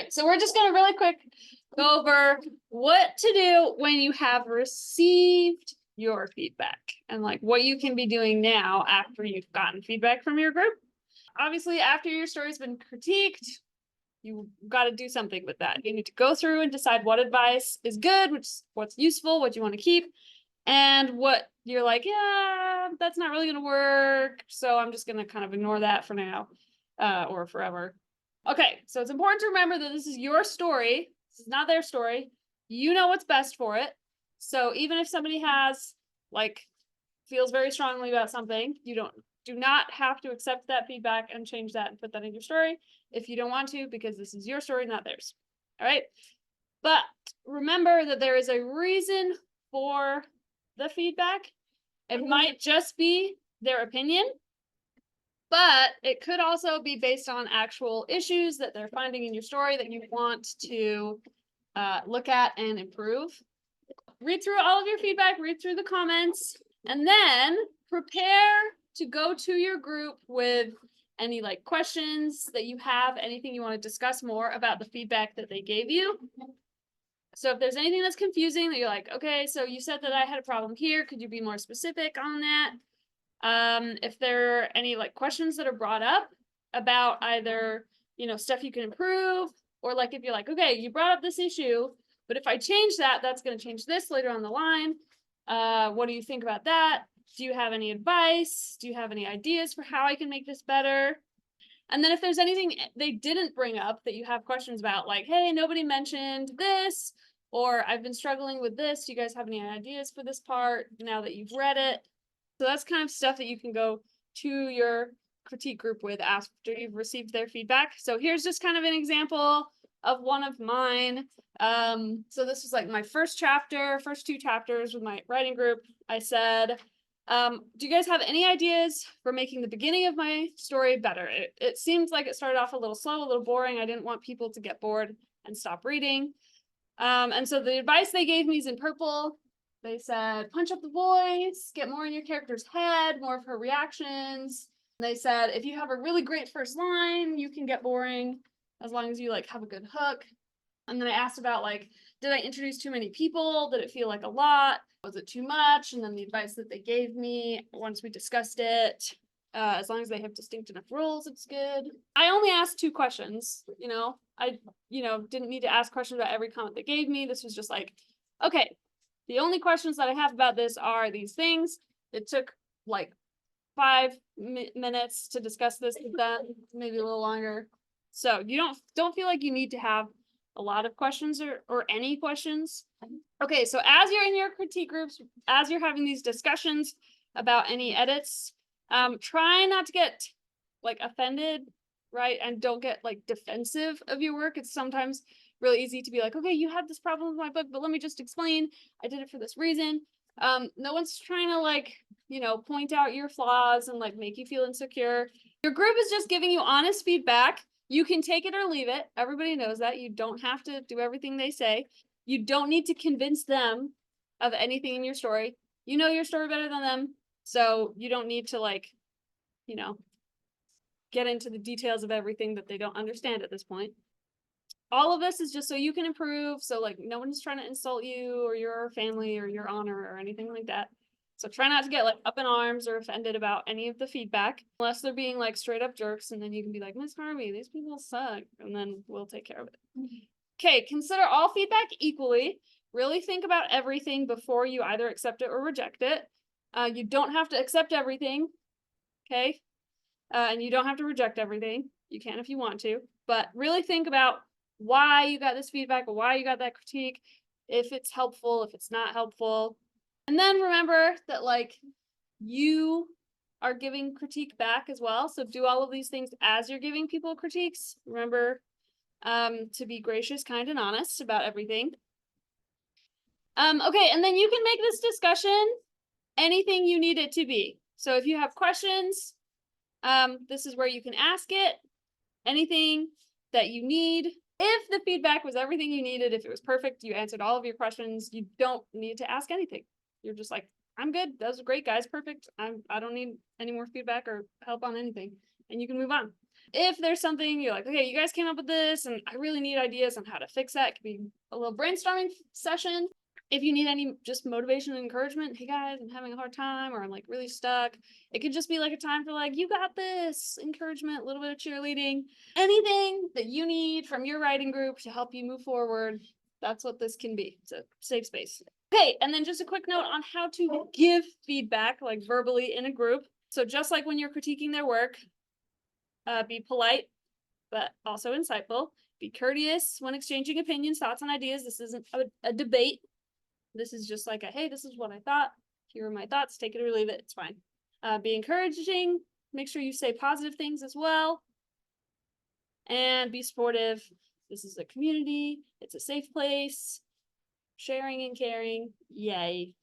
right, so we're just gonna really quick go over what to do when you have received your feedback and like what you can be doing now after you've gotten feedback from your group. Obviously, after your story's been critiqued, you got to do something with that. You need to go through and decide what advice is good, what's useful, what you want to keep, and what you're like, yeah, that's not really going to work. So I'm just going to kind of ignore that for now or forever. Okay, so it's important to remember that this is your story. This is not their story. You know what's best for it. So even if somebody has feels very strongly about something, you do not have to accept that feedback and change that and put that in your story if you don't want to, because this is your story, not theirs. All right. But remember that there is a reason for the feedback. It might just be their opinion, but it could also be based on actual issues that they're finding in your story that you want to look at and improve. Read through all of your feedback, read through the comments, and then prepare to go to your group with any questions that you have, anything you want to discuss more about the feedback that they gave you. So if there's anything that's confusing that you're like, okay, so you said that I had a problem here, could you be more specific on that? If there are any questions that are brought up about either, stuff you can improve, or if you're like, okay, you brought up this issue, but if I change that, that's going to change this later on the line. What do you think about that? Do you have any advice? Do you have any ideas for how I can make this better? And then if there's anything they didn't bring up that you have questions about, like, hey, nobody mentioned this, or I've been struggling with this. Do you guys have any ideas for this part now that you've read it? So that's kind of stuff that you can go to your critique group with after you've received their feedback. So here's just kind of an example of one of mine. So this was my first two chapters with my writing group. I said, do you guys have any ideas for making the beginning of my story better? It seems like it started off a little slow, a little boring. I didn't want people to get bored and stop reading. And so the advice they gave me is in purple. They said, punch up the voice, get more in your character's head, more of her reactions. They said, if you have a really great first line, you can get boring as long as you have a good hook. And then I asked about did I introduce too many people? Did it feel like a lot? Was it too much? And then the advice that they gave me once we discussed it, as long as they have distinct enough rules, it's good. I only asked 2 questions, I didn't need to ask questions about every comment they gave me. This was just okay, the only questions that I have about this are these things. It took 5 minutes to discuss this with them, maybe a little longer. So you don't feel like you need to have a lot of questions or any questions. Okay, so as you're in your critique groups, as you're having these discussions about any edits, try not to get offended, right? And don't get defensive of your work. It's sometimes really easy to be okay, you had this problem with my book, but let me just explain. I did it for this reason. No one's trying to point out your flaws and make you feel insecure. Your group is just giving you honest feedback. You can take it or leave it. Everybody knows that. You don't have to do everything they say. You don't need to convince them of anything in your story. You know your story better than them. So you don't need to get into the details of everything that they don't understand at this point. All of this is just so you can improve. So no one's trying to insult you or your family or your honor or anything like that. So try not to get up in arms or offended about any of the feedback, unless they're being straight up jerks, and then you can be Miss Harvey, these people suck, and then we'll take care of it. Okay, consider all feedback equally. Really think about everything before you either accept it or reject it. You don't have to accept everything, okay? And you don't have to reject everything. You can if you want to, but really think about why you got this feedback or why you got that critique, if it's helpful, if it's not helpful. And then remember that you are giving critique back as well. So do all of these things as you're giving people critiques. Remember to be gracious, kind, and honest about everything. Okay, and then you can make this discussion anything you need it to be. So if you have questions, this is where you can ask it. Anything that you need. If the feedback was everything you needed, if it was perfect, you answered all of your questions, you don't need to ask anything. You're just I'm good. Those are great, guys. Perfect. I don't need any more feedback or help on anything. And you can move on. If there's something you're like, okay, you guys came up with this and I really need ideas on how to fix that, it could be a little brainstorming session. If you need any just motivation and encouragement, hey guys, I'm having a hard time or I'm like really stuck. It could just be like a time for like, you got this, encouragement, a little bit of cheerleading, anything that you need from your writing group to help you move forward. That's what this can be. It's a safe space. Okay, and then just a quick note on how to give feedback, like verbally in a group. So just like when you're critiquing their work, be polite, but also insightful. Be courteous when exchanging opinions, thoughts, and ideas. This isn't a debate. This is just like a, hey, this is what I thought. Here are my thoughts. Take it or leave it. It's fine. Be encouraging. Make sure you say positive things as well. And be supportive. This is a community. It's a safe place. Sharing and caring. Yay.